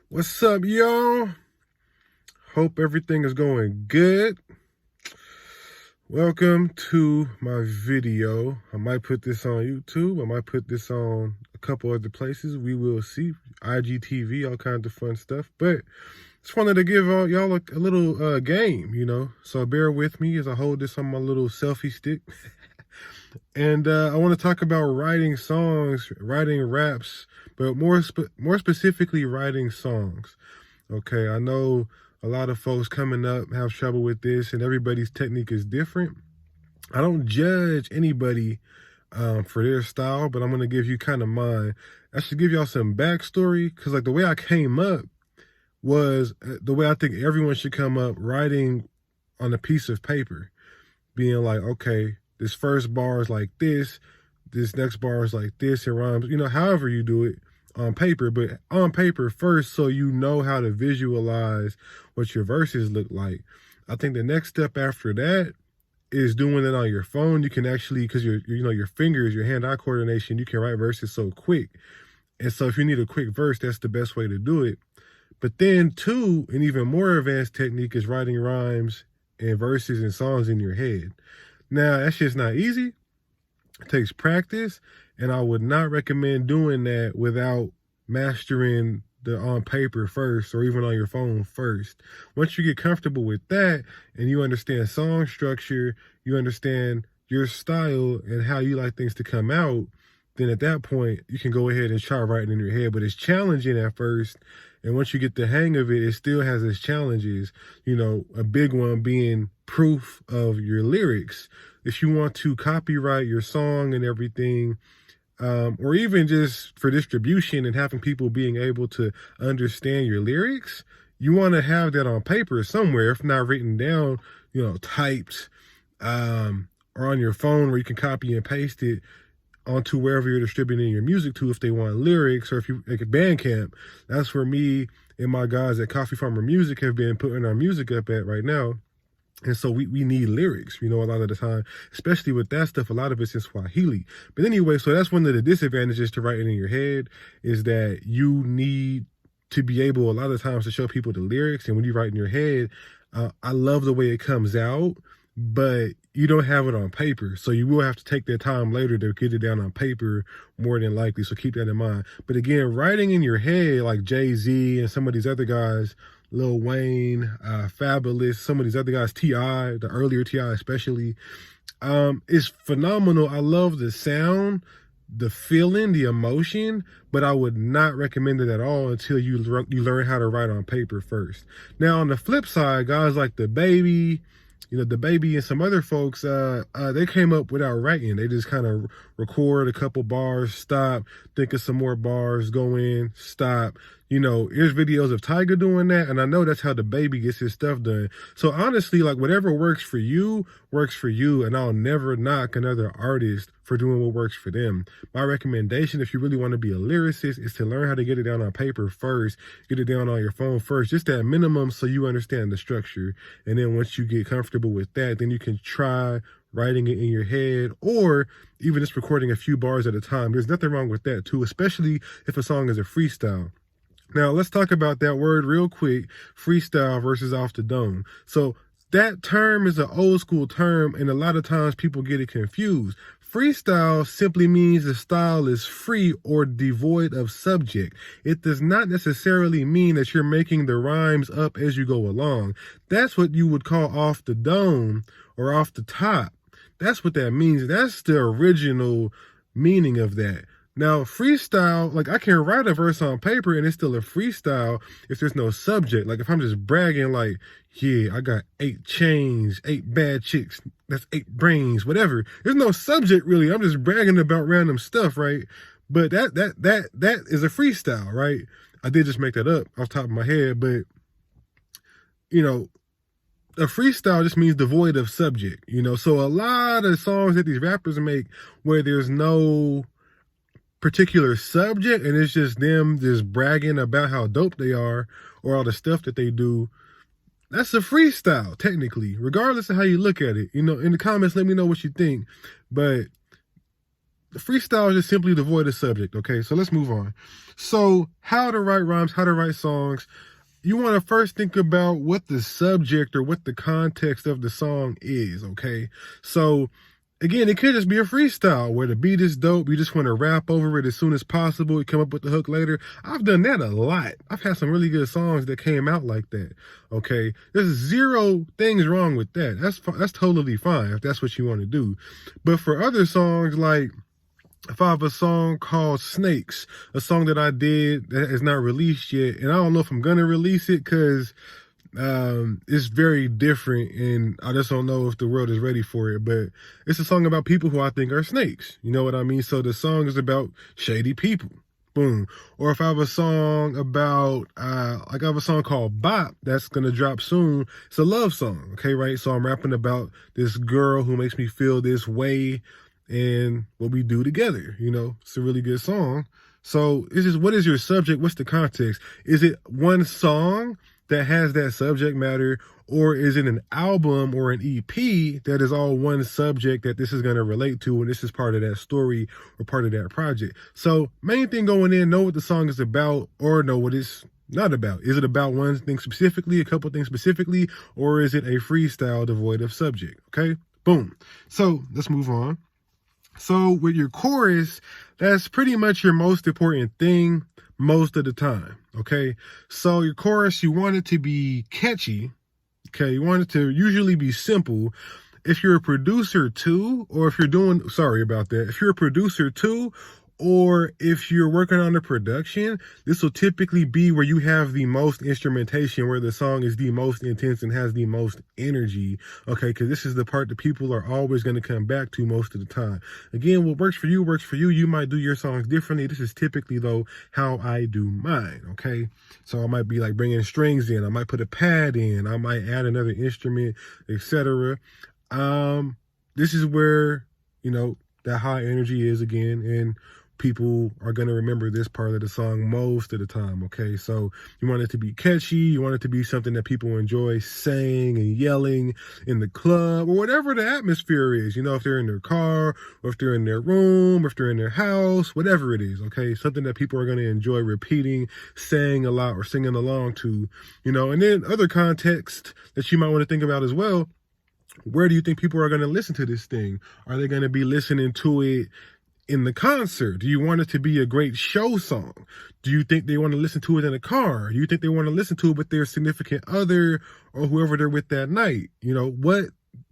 What's up, y'all? Hope everything is going good. Welcome to my video. I might put this on YouTube. I might put this on a couple other places. We will see. IGTV, all kinds of fun stuff. But just wanted to give y'all a little game, So bear with me as I hold this on my little selfie stick. And I want to talk about writing songs, writing raps, but more specifically, writing songs. Okay, I know a lot of folks coming up have trouble with this, and everybody's technique is different. I don't judge anybody for their style, but I'm going to give you kind of mine. I should give y'all some backstory, because like the way I came up was the way I think everyone should come up, writing on a piece of paper, being like, okay, this first bar is like this next bar is like this, it rhymes, however you do it on paper, but on paper first, so you know how to visualize what your verses look like. I think the next step after that is doing it on your phone. You can actually, because your fingers, your hand-eye coordination, you can write verses so quick. And so if you need a quick verse, that's the best way to do it. But then two, an even more advanced technique is writing rhymes and verses and songs in your head. Now, that's just not easy. It takes practice, and I would not recommend doing that without mastering the on paper first, or even on your phone first. Once you get comfortable with that and you understand song structure, you understand your style and how you like things to come out, then at that point you can go ahead and try writing in your head. But it's challenging at first, and once you get the hang of it, it still has its challenges. A big one being proof of your lyrics. If you want to copyright your song and everything, or even just for distribution and having people being able to understand your lyrics, you want to have that on paper somewhere, if not written down, typed, or on your phone where you can copy and paste it onto wherever you're distributing your music to, if they want lyrics, or if you like a Bandcamp. That's where me and my guys at Coffee Farmer Music have been putting our music up at right now. And so we need lyrics, a lot of the time, especially with that stuff. A lot of it's in Swahili. But anyway, so that's one of the disadvantages to writing in your head, is that you need to be able a lot of times to show people the lyrics. And when you write in your head, I love the way it comes out, but you don't have it on paper. So you will have to take that time later to get it down on paper, more than likely. So keep that in mind. But again, writing in your head, like Jay-Z and some of these other guys, Lil Wayne, Fabulous, some of these other guys, T.I., the earlier T.I. especially, is phenomenal. I love the sound, the feeling, the emotion, but I would not recommend it at all until you learn how to write on paper first. Now, on the flip side, guys like the baby and some other folks, they came up without writing. They just kind of record a couple bars, stop, think of some more bars, go in, stop. Here's videos of Tiger doing that, and I know that's how the baby gets his stuff done. So honestly, like, whatever works for you, and I'll never knock another artist for doing what works for them. My recommendation, if you really want to be a lyricist, is to learn how to get it down on paper first, get it down on your phone first, just at minimum, so you understand the structure. And then once you get comfortable with that, then you can try writing it in your head, or even just recording a few bars at a time. There's nothing wrong with that too, especially if a song is a freestyle. Now, let's talk about that word real quick, freestyle versus off the dome. So that term is an old school term, and a lot of times people get it confused. Freestyle simply means the style is free or devoid of subject. It does not necessarily mean that you're making the rhymes up as you go along. That's what you would call off the dome or off the top. That's what that means. That's the original meaning of that. Now, freestyle, like, I can write a verse on paper and it's still a freestyle if there's no subject. Like, if I'm just bragging, like, yeah, I got 8 chains, 8 bad chicks, that's 8 brains, whatever. There's no subject, really. I'm just bragging about random stuff, right? But that is a freestyle, right? I did just make that up off the top of my head, but, a freestyle just means devoid of subject, So a lot of songs that these rappers make where there's no particular subject and it's just them just bragging about how dope they are or all the stuff that they do, that's a freestyle, technically, regardless of how you look at it. In the comments, let me know what you think. But The freestyle is just simply devoid of subject, okay? So let's move on. So how to write rhymes, how to write songs. You want to first think about what the subject or what the context of the song is, okay? So again, it could just be a freestyle where the beat is dope. You just want to rap over it as soon as possible. You come up with the hook later. I've done that a lot. I've had some really good songs that came out like that. Okay, there's zero things wrong with that. That's totally fine if that's what you want to do. But for other songs, like if I have a song called Snakes, a song that I did that is not released yet, and I don't know if I'm gonna release it because it's very different, and I just don't know if the world is ready for it. But it's a song about people who I think are snakes. You know what I mean? So the song is about shady people. Boom. Or if I have a song about, like I have a song called Bop that's gonna drop soon. It's a love song, okay, right? So I'm rapping about this girl who makes me feel this way and what we do together. You know, it's a really good song. So it's just, what is your subject? What's the context? Is it one song that has that subject matter, or is it an album or an EP that is all one subject that this is going to relate to, and this is part of that story or part of that project? So main thing going in, know what the song is about or know what it's not about. Is it about one thing specifically, a couple things specifically, or is it a freestyle devoid of subject? Okay, boom. So let's move on. So with your chorus, that's pretty much your most important thing most of the time, okay? So your chorus, you want it to be catchy, okay? You want it to usually be simple. If you're a producer too, or if you're doing, sorry about that, if you're a producer too, or if you're working on the production, this will typically be where you have the most instrumentation, where the song is the most intense and has the most energy, okay? Because this is the part that people are always going to come back to most of the time. Again, what works for you works for you. You might do your songs differently. This is typically, though, how I do mine, okay? So I might be like bringing strings in. I might put a pad in. I might add another instrument, etc. This is where, you know, that high energy is again, and people are going to remember this part of the song most of the time, okay? So you want it to be catchy, you want it to be something that people enjoy saying and yelling in the club or whatever the atmosphere is, you know, if they're in their car or if they're in their room or if they're in their house, whatever it is, okay? Something that people are going to enjoy repeating, saying a lot, or singing along to, you know. And then other context that you might want to think about as well, where do you think people are going to listen to this thing? Are they going to be listening to it in the concert? Do you want it to be a great show song? Do you think they want to listen to it in a car? Do you think they want to listen to it with their significant other or whoever they're with that night? You know, what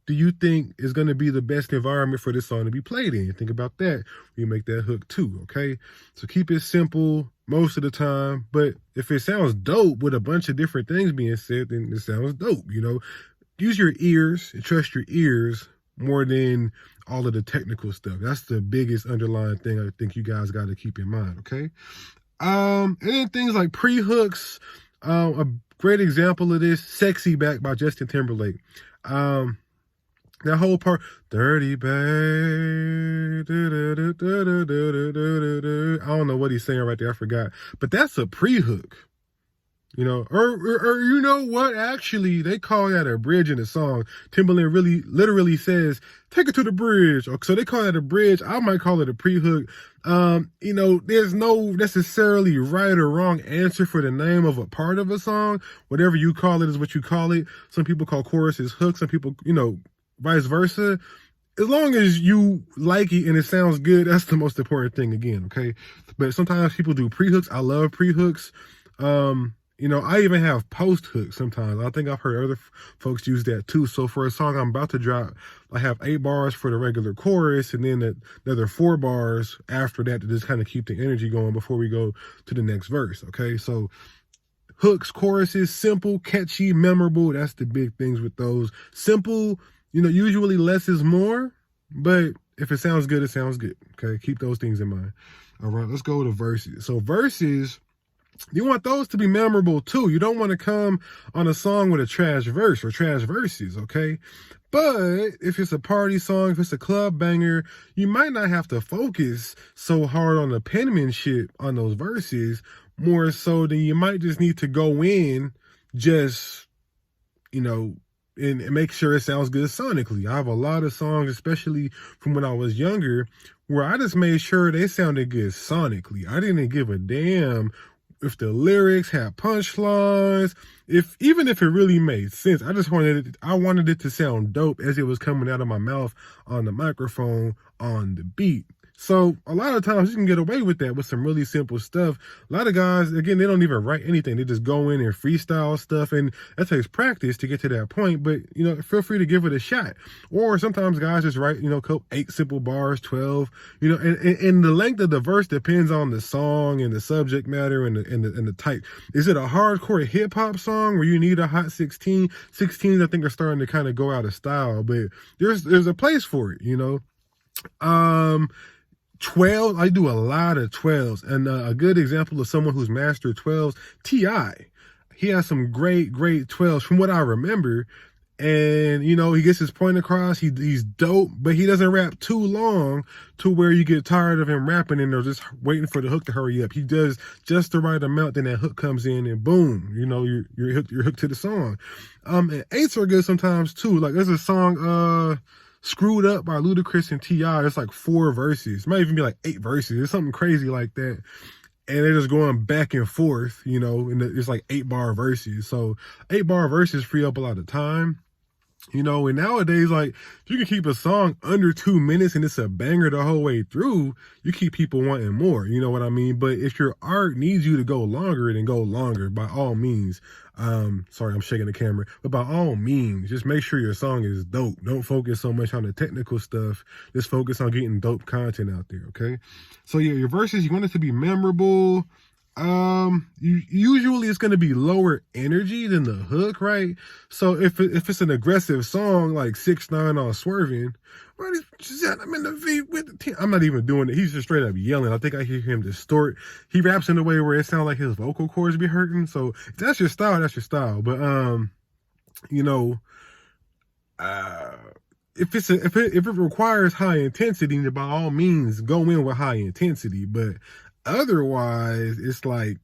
do you think is going to be the best environment for this song to be played in? Think about that. You make that hook too, okay? So keep it simple most of the time, but if it sounds dope with a bunch of different things being said, then it sounds dope, you know? Use your ears and trust your ears more than all of the technical stuff. That's the biggest underlying thing I think you guys got to keep in mind, okay? And then things like pre-hooks. A great example of this, Sexy Back by Justin Timberlake. That whole part, dirty babe, I don't know what he's saying right there, I forgot. But that's a pre-hook. You know, or you know what? Actually, they call that a bridge in the song. Timberland really literally says, "Take it to the bridge." So they call that a bridge. I might call it a pre-hook. You know, there's no necessarily right or wrong answer for the name of a part of a song. Whatever you call it is what you call it. Some people call choruses hooks. Some people, you know, vice versa. As long as you like it and it sounds good, that's the most important thing. Again, okay. But sometimes people do pre-hooks. I love pre-hooks. You know, I even have post hooks sometimes. I think I've heard other folks use that too. So for a song I'm about to drop, I have 8 bars for the regular chorus and then another 4 bars after that to just kind of keep the energy going before we go to the next verse, okay? So hooks, choruses, simple, catchy, memorable. That's the big things with those. Simple, you know, usually less is more, but if it sounds good, it sounds good, okay? Keep those things in mind. All right, let's go to verses. So verses, you want those to be memorable too. You don't want to come on a song with a trash verse or trash verses, okay? But if it's a party song, if it's a club banger, you might not have to focus so hard on the penmanship on those verses, more so than you might just need to go in just, you know, and make sure it sounds good sonically. I have a lot of songs, especially from when I was younger, where I just made sure they sounded good sonically. I didn't give a damn if the lyrics had punchlines, even if it really made sense. I wanted it to sound dope as it was coming out of my mouth on the microphone on the beat. So a lot of times you can get away with that with some really simple stuff. A lot of guys, again, they don't even write anything. They just go in and freestyle stuff, and that takes practice to get to that point. But, feel free to give it a shot. Or sometimes guys just write, 8 simple bars, 12, and the length of the verse depends on the song and the subject matter and the type. Is it a hardcore hip hop song where you need a hot 16? 16s, I think, are starting to kind of go out of style, but there's a place for it, 12, I do a lot of 12s, and a good example of someone who's mastered 12s, T.I. He has some great 12s from what I remember, and he gets his point across. He's dope, but he doesn't rap too long to where you get tired of him rapping and they're just waiting for the hook to hurry up. He does just the right amount, then that hook comes in and boom, you're hooked to the song. And 8s are good sometimes too. Like there's a song, Screwed Up by Ludacris and T.I. It's like 4 verses. It might even be like 8 verses. It's something crazy like that. And they're just going back and forth, and it's like 8-bar verses. So 8-bar verses free up a lot of time. And nowadays, like, if you can keep a song under 2 minutes and it's a banger the whole way through, you keep people wanting more, you know what I mean? But if your art needs you to go longer, then go longer, by all means. Sorry, I'm shaking the camera. But by all means, just make sure your song is dope. Don't focus so much on the technical stuff. Just focus on getting dope content out there, okay? So yeah, your verses, you want it to be memorable. Usually it's going to be lower energy than the hook, right? So if it's an aggressive song like 6ix9ine on Swerving, I'm in the V with the team. I'm not even doing it. He's just straight up yelling. I think I hear him distort. He raps in a way where it sounds like his vocal cords be hurting. So if that's your style, that's your style. But if it requires high intensity, then by all means go in with high intensity. But otherwise, it's like,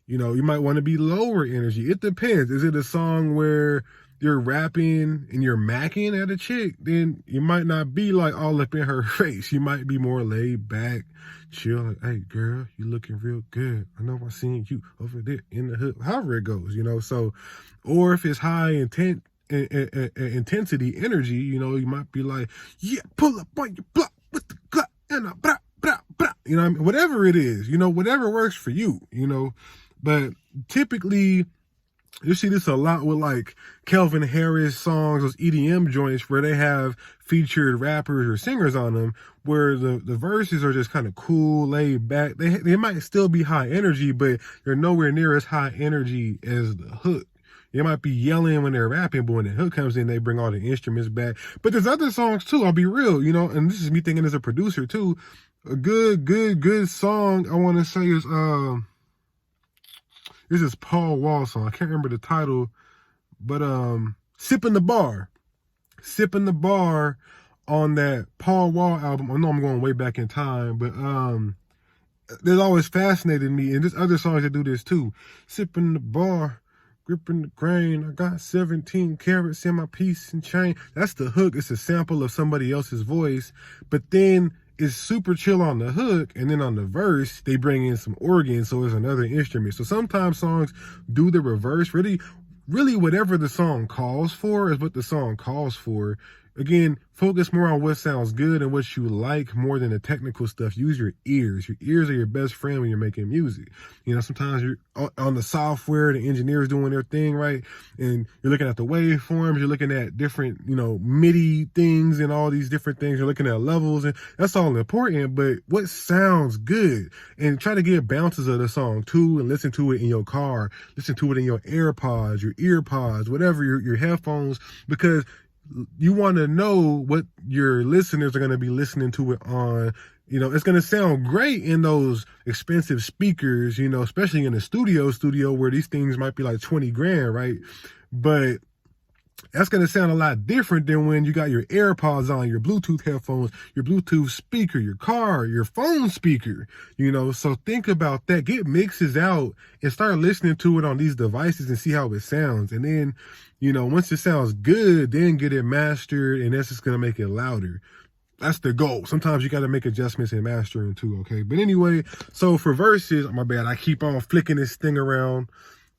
you might want to be lower energy. It depends. Is it a song where you're rapping and you're macking at a chick? Then you might not be like all up in her face. You might be more laid back, chill, like, hey girl, you looking real good. I know I seen you over there in the hood. However it goes, So, or if it's high intensity energy, you might be like, yeah, pull up on your block with the gut and a blah, blah, blah. Whatever it is, whatever works for you, But typically, you see this a lot with like Calvin Harris songs, those EDM joints where they have featured rappers or singers on them, where the verses are just kind of cool, laid back. They might still be high energy, but they're nowhere near as high energy as the hook. They might be yelling when they're rapping, but when the hook comes in, they bring all the instruments back. But there's other songs too, I'll be real, and this is me thinking as a producer too. A good song I want to say is, this is Paul Wall song. I can't remember the title, but Sippin' the Bar on that Paul Wall album. I know I'm going way back in time, but there's always fascinated me, and there's other songs that do this too. Sippin' the bar, gripping the grain. I got 17 carats in my piece and chain. That's the hook. It's a sample of somebody else's voice, but then it's super chill on the hook, and then on the verse, they bring in some organs, so it's another instrument. So sometimes songs do the reverse. Really whatever the song calls for is what the song calls for. Again, focus more on what sounds good and what you like more than the technical stuff. Use your ears. Your ears are your best friend when you're making music. Sometimes you're on the software, the engineers doing their thing, right? And you're looking at the waveforms, you're looking at different, MIDI things and all these different things. You're looking at levels, and that's all important, but what sounds good? And try to get bounces of the song too, and listen to it in your car, listen to it in your AirPods, your EarPods, whatever, your headphones, because you want to know what your listeners are going to be listening to it on. It's going to sound great in those expensive speakers, especially in a studio where these things might be like 20 grand, right? But that's going to sound a lot different than when you got your AirPods on, your Bluetooth headphones, your Bluetooth speaker, your car, your phone speaker, So think about that. Get mixes out and start listening to it on these devices and see how it sounds. And then, once it sounds good, then get it mastered, and that's just going to make it louder. that's the goal. Sometimes you got to make adjustments in mastering too, okay? But anyway, so for verses, my bad, I keep on flicking this thing around,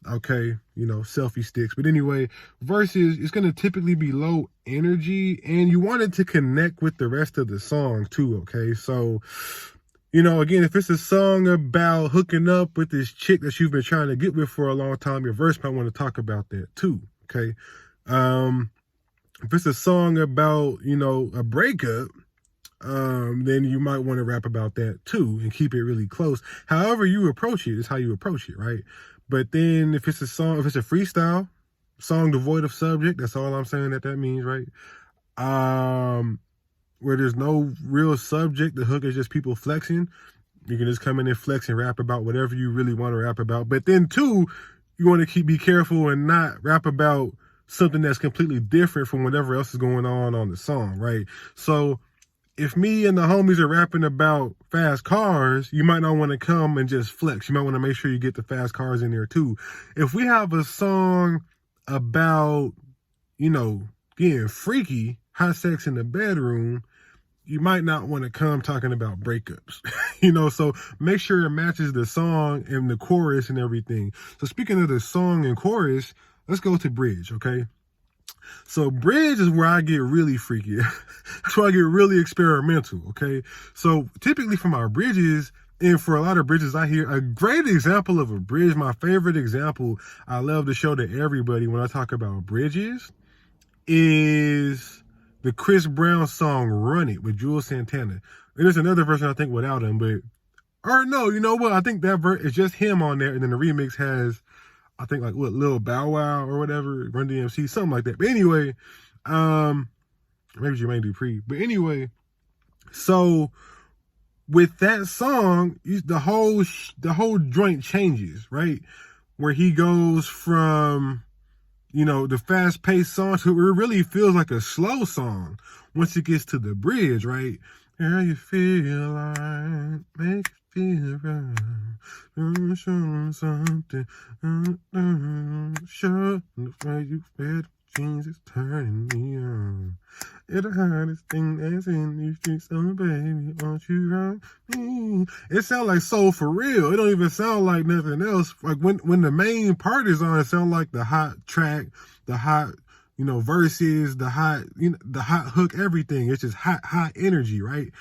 okay? You know, selfie sticks. But anyway, verses, it's going to typically be low energy, and you want it to connect with the rest of the song too, okay? So, you know, again, if it's a song about hooking up with this chick that you've been trying to get with for a long time, your verse might want to talk about that too, okay? If it's a song about, you know, a breakup, then you might want to rap about that too and keep it really close. However you approach it is how you approach it, right? But then if it's a song, if it's a freestyle song devoid of subject, that's all I'm saying that means, right? Where there's no real subject, the hook is just people flexing. You can just come in and flex and rap about whatever you really want to rap about. But then too, you want to be careful and not rap about something that's completely different from whatever else is going on the song, right? So if me and the homies are rapping about fast cars, you might not want to come and just flex. You might want to make sure you get the fast cars in there too. If we have a song about, you know, getting freaky, hot sex in the bedroom, you might not want to come talking about breakups, you know, so make sure it matches the song and the chorus and everything. So speaking of the song and chorus, let's go to bridge, okay? So bridge is where I get really freaky. That's where I get really experimental, okay? So typically for my bridges, and for a lot of bridges I hear, a great example of a bridge, my favorite example I love to show to everybody when I talk about bridges, is the Chris Brown song Run It with Jules Santana. And there's another version I think without him, but, or no, you know what? I think that verse is just him on there, and then the remix has, I think, like, what, Lil Bow Wow or whatever, Run DMC, something like that. But anyway, maybe Jermaine Dupri. But anyway, so with that song, the whole joint changes, right? Where he goes from, you know, the fast-paced song to it really feels like a slow song once it gets to the bridge, right? How you feel like, make it feel right, show them something, show the way you wear the jeans is turning me on. You're the hottest thing that's in these streets, so baby, won't you rock me? It sounds like soul for real. It don't even sound like nothing else. Like when the main part is on, it sounds like the hot track, the hot, you know, verses, the hot, you know, the hot hook, everything. It's just hot energy, right?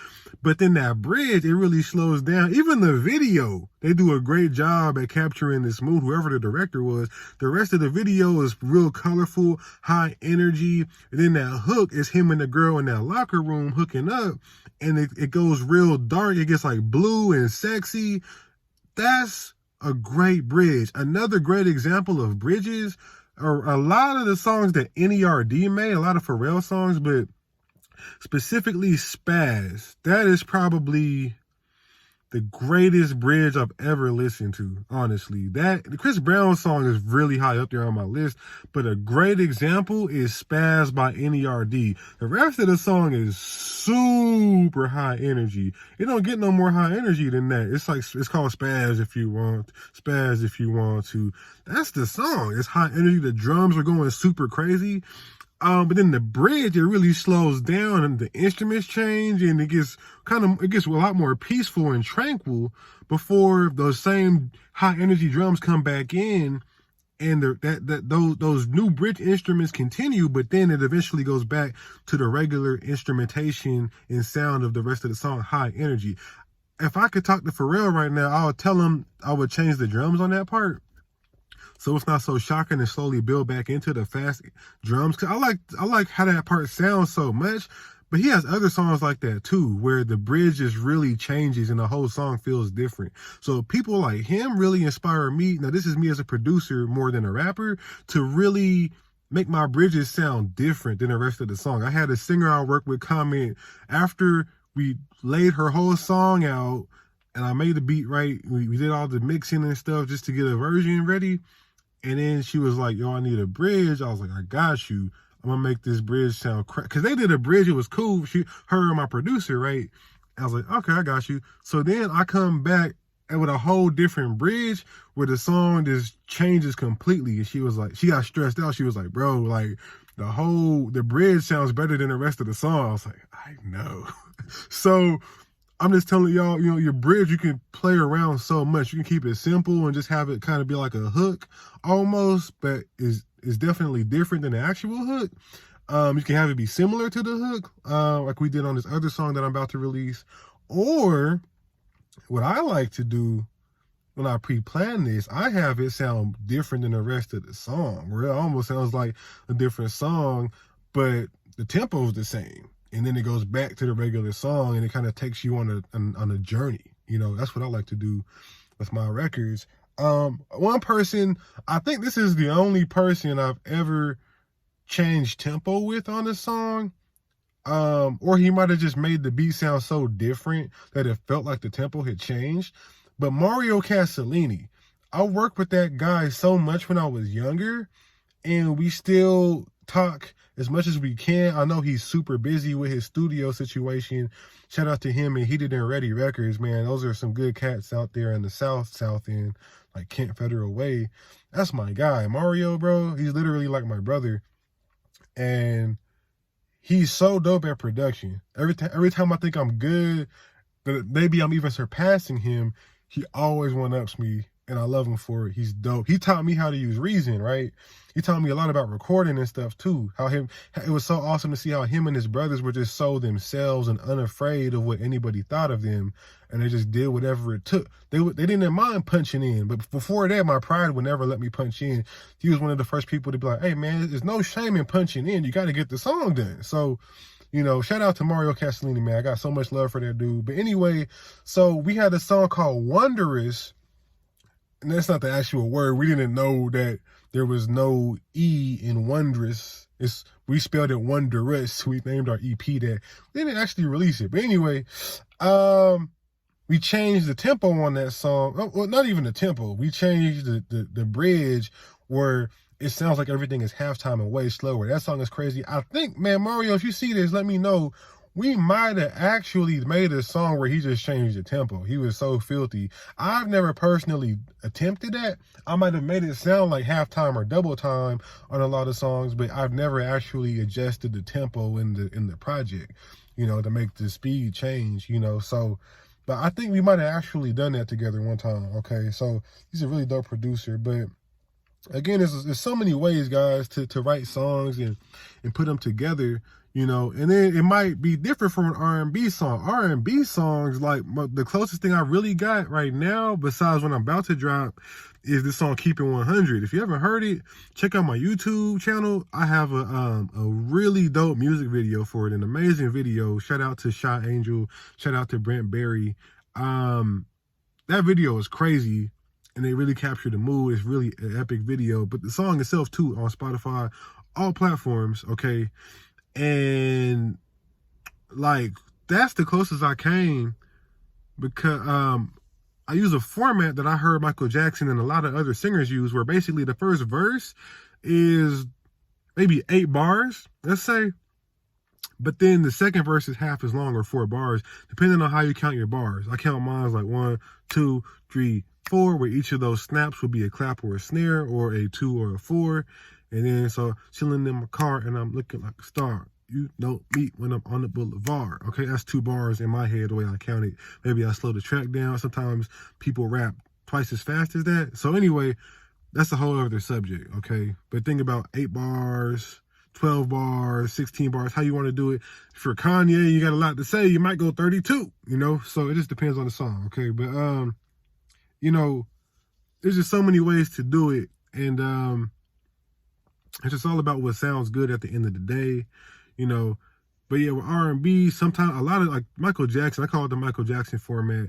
But then that bridge, it really slows down. Even the video, they do a great job at capturing this mood, whoever the director was. The rest of the video is real colorful, high energy. And then that hook is him and the girl in that locker room hooking up. And it goes real dark. It gets like blue and sexy. That's a great bridge. Another great example of bridges are a lot of the songs that NERD made, a lot of Pharrell songs, but specifically Spaz. That is probably the greatest bridge I've ever listened to, honestly. The Chris Brown song is really high up there on my list, but a great example is Spaz by NERD. The rest of the song is super high energy. It don't get no more high energy than that. It's called Spaz if you want. Spaz if you want to. That's the song. It's high energy. The drums are going super crazy. But then the bridge, it really slows down and the instruments change and it gets a lot more peaceful and tranquil before those same high energy drums come back in and those new bridge instruments continue, but then it eventually goes back to the regular instrumentation and sound of the rest of the song, high energy. If I could talk to Pharrell right now, I would tell him I would change the drums on that part, so it's not so shocking and slowly build back into the fast drums. Cause I like how that part sounds so much, but he has other songs like that too, where the bridge just really changes and the whole song feels different. So people like him really inspire me. Now this is me as a producer more than a rapper, to really make my bridges sound different than the rest of the song. I had a singer I worked with comment after we laid her whole song out and I made the beat right. We did all the mixing and stuff just to get a version ready. And then she was like, yo, I need a bridge. I was like, I got you. I'm going to make this bridge sound because they did a bridge. It was cool. Her and my producer, right? I was like, okay, I got you. So then I come back and with a whole different bridge where the song just changes completely. And she was like, she got stressed out. She was like, bro, like, the bridge sounds better than the rest of the song. I was like, I know. So I'm just telling y'all, your bridge, you can play around so much. You can keep it simple and just have it kind of be like a hook almost, but is definitely different than the actual hook. You can have it be similar to the hook, like we did on this other song that I'm about to release. Or what I like to do when I pre-plan this, I have it sound different than the rest of the song, where it almost sounds like a different song, but the tempo is the same. And then it goes back to the regular song, and it kind of takes you on a journey. That's what I like to do with my records. One person, I think this is the only person I've ever changed tempo with on a song. Or he might have just made the beat sound so different that it felt like the tempo had changed. But Mario Castellini, I worked with that guy so much when I was younger, and we still talk as much as we can. I know he's super busy with his studio situation. Shout out to him and Heated and Ready Records, man. Those are some good cats out there in the south end, like Kent Federal Way. That's my guy. Mario, bro, he's literally like my brother. And he's so dope at production. Every time I think I'm good, that maybe I'm even surpassing him, he always one-ups me, and I love him for it. He's dope. He taught me how to use Reason, right? He taught me a lot about recording and stuff too. It was so awesome to see how him and his brothers were just so themselves and unafraid of what anybody thought of them, and they just did whatever it took. They didn't mind punching in, but before that, my pride would never let me punch in. He was one of the first people to be like, "Hey man, there's no shame in punching in. You got to get the song done." So, shout out to Mario Castellini, man. I got so much love for that dude. But anyway, so we had a song called Wondrous, and that's not the actual word. We didn't know that there was no E in Wondrous. We spelled it Wondrous. We named our EP that. We didn't actually release it. But anyway, we changed the tempo on that song. Well, not even the tempo. We changed the bridge where it sounds like everything is halftime and way slower. That song is crazy. I think, man, Mario, if you see this, let me know. We might have actually made a song where he just changed the tempo. He was so filthy. I've never personally attempted that. I might have made it sound like halftime or double time on a lot of songs, but I've never actually adjusted the tempo in the project, to make the speed change, so. But I think we might have actually done that together one time, okay? So he's a really dope producer. But again, there's so many ways, guys, to write songs and put them together, And then it might be different from an R&B song. R&B songs, like the closest thing I really got right now, besides what I'm about to drop, is this song "Keeping 100." If you haven't heard it, check out my YouTube channel. I have a really dope music video for it, an amazing video. Shout out to Shy Angel. Shout out to Brent Berry. That video is crazy, and they really captured the mood. It's really an epic video. But the song itself too, on Spotify, all platforms, okay? And like, that's the closest I came, because I use a format that I heard Michael Jackson and a lot of other singers use, where basically the first verse is maybe 8 bars, let's say, but then the second verse is half as long, or 4 bars, depending on how you count your bars. I count mine as like 1, 2, 3, 4, where each of those snaps would be a clap or a snare, or a 2 or a 4. And then, so chilling in my car and I'm looking like a star. You don't meet when I'm on the boulevard. Okay, that's 2 bars in my head, the way I count it. Maybe I slow the track down. Sometimes people rap twice as fast as that. So anyway, that's a whole other subject, okay? But think about 8 bars, 12 bars, 16 bars, how you want to do it. For Kanye, you got a lot to say. You might go 32, So it just depends on the song, okay? But, there's just so many ways to do it. And it's just all about what sounds good at the end of the day, But yeah, with R&B, sometimes a lot of, like Michael Jackson, I call it the Michael Jackson format.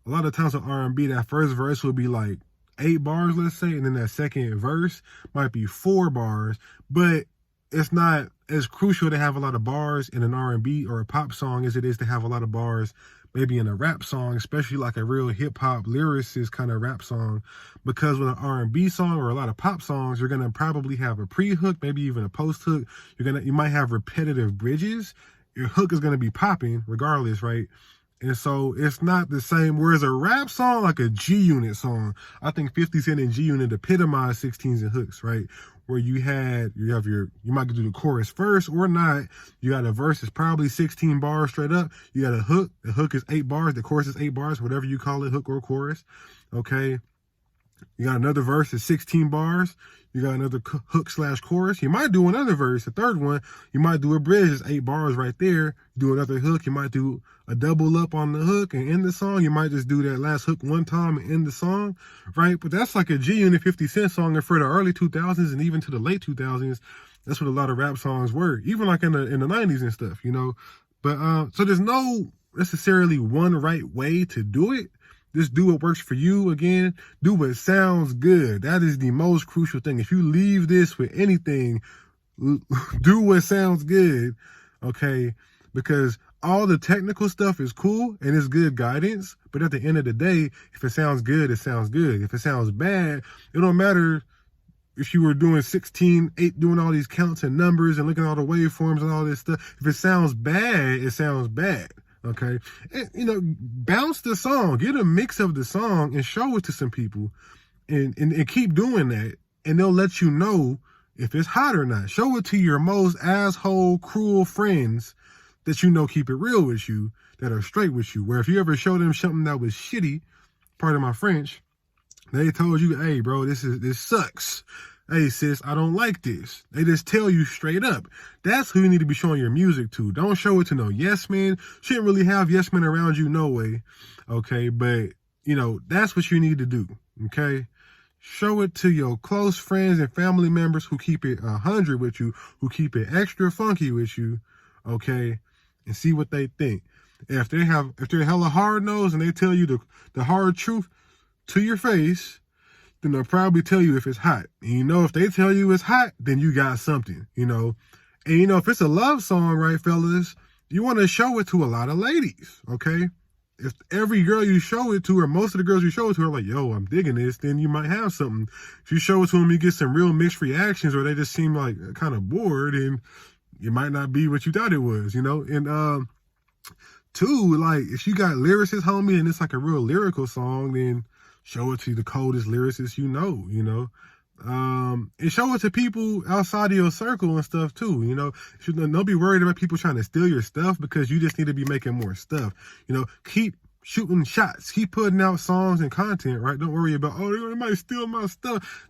A lot of times with R&B, that first verse will be like 8 bars, let's say, and then that second verse might be 4 bars. But it's not as crucial to have a lot of bars in an R&B or a pop song as it is to have a lot of bars maybe in a rap song, especially like a real hip-hop lyricist kind of rap song. Because with an R&B song or a lot of pop songs, you're going to probably have a pre-hook, maybe even a post-hook. You might have repetitive bridges. Your hook is going to be popping regardless, right? And so it's not the same. Whereas a rap song, like a G Unit song, I think 50 Cent and G Unit epitomize 16s and hooks, right? Where you might do the chorus first or not. You got a verse that's probably 16 bars straight up. You got a hook. The hook is 8 bars. The chorus is 8 bars, whatever you call it, hook or chorus. Okay. You got another verse that's 16 bars. You got another hook/chorus. You might do another verse, the third one. You might do a bridge that's 8 bars right there. Do another hook. You might do a double up on the hook and end the song. You might just do that last hook one time and end the song, right? But that's like a G Unit 50 Cent song. And for the early 2000s and even to the late 2000s, that's what a lot of rap songs were. Even like in the 90s and stuff, you know. But so there's no necessarily one right way to do it. Just do what works for you. Again, do what sounds good. That is the most crucial thing. If you leave this with anything, do what sounds good, okay? Because all the technical stuff is cool and it's good guidance. But at the end of the day, if it sounds good, it sounds good. If it sounds bad, it don't matter if you were doing 16/8, doing all these counts and numbers and looking at all the waveforms and all this stuff. If it sounds bad, it sounds bad. Okay, and, you know, bounce the song, get a mix of the song and show it to some people and keep doing that. And they'll let you know if it's hot or not. Show it to your most asshole, cruel friends that you know keep it real with you, that are straight with you. Where if you ever show them something that was shitty, pardon my French, they told you, hey, bro, this sucks. Hey, sis, I don't like this. They just tell you straight up. That's who you need to be showing your music to. Don't show it to no yes men. Shouldn't really have yes men around you, no way. Okay, but, you know, that's what you need to do, okay? Show it to your close friends and family members who keep it 100 with you, who keep it extra funky with you, okay? And see what they think. If they're hella hard-nosed and they tell you the hard truth to your face, then they'll probably tell you if it's hot. And you know, if they tell you it's hot, then you got something, you know. And you know, if it's a love song, right, fellas, you want to show it to a lot of ladies, okay? If every girl you show it to, or most of the girls you show it to are like, yo, I'm digging this, then you might have something. If you show it to them, you get some real mixed reactions, or they just seem like kind of bored, and it might not be what you thought it was, you know? And two, like, if you got lyricists, homie, and it's like a real lyrical song, then show it to the coldest lyricists you know. And show it to people outside of your circle and stuff too, you know. Don't be worried about people trying to steal your stuff, because you just need to be making more stuff. You know, keep shooting shots, keep putting out songs and content, right? Don't worry about, oh, they might steal my stuff.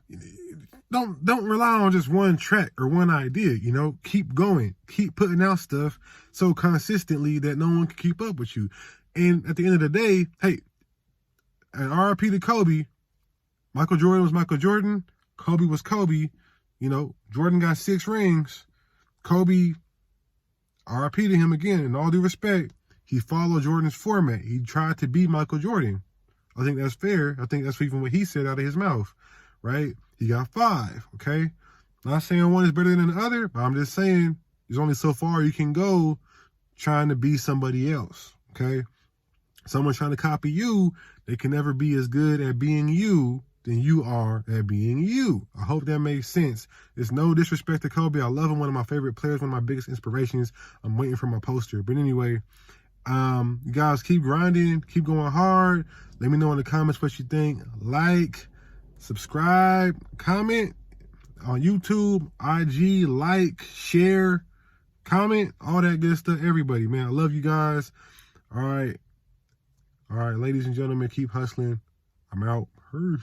Don't rely on just one track or one idea, you know. Keep going, keep putting out stuff so consistently that no one can keep up with you. And at the end of the day, hey, and R.I.P. to Kobe. Michael Jordan was Michael Jordan. Kobe was Kobe. You know, Jordan got 6 rings. Kobe, R.I.P. to him again, in all due respect. He followed Jordan's format. He tried to be Michael Jordan. I think that's fair. I think that's even what he said out of his mouth, right? He got 5, okay? Not saying one is better than the other, but I'm just saying there's only so far you can go trying to be somebody else, okay? Someone trying to copy you, they can never be as good at being you than you are at being you. I hope that makes sense. It's no disrespect to Kobe. I love him, one of my favorite players, one of my biggest inspirations. I'm waiting for my poster. But anyway, you guys keep grinding, keep going hard. Let me know in the comments what you think. Like, subscribe, comment on YouTube, IG, like, share, comment, all that good stuff. Everybody, man, I love you guys. All right, ladies and gentlemen, keep hustling. I'm out. Peace.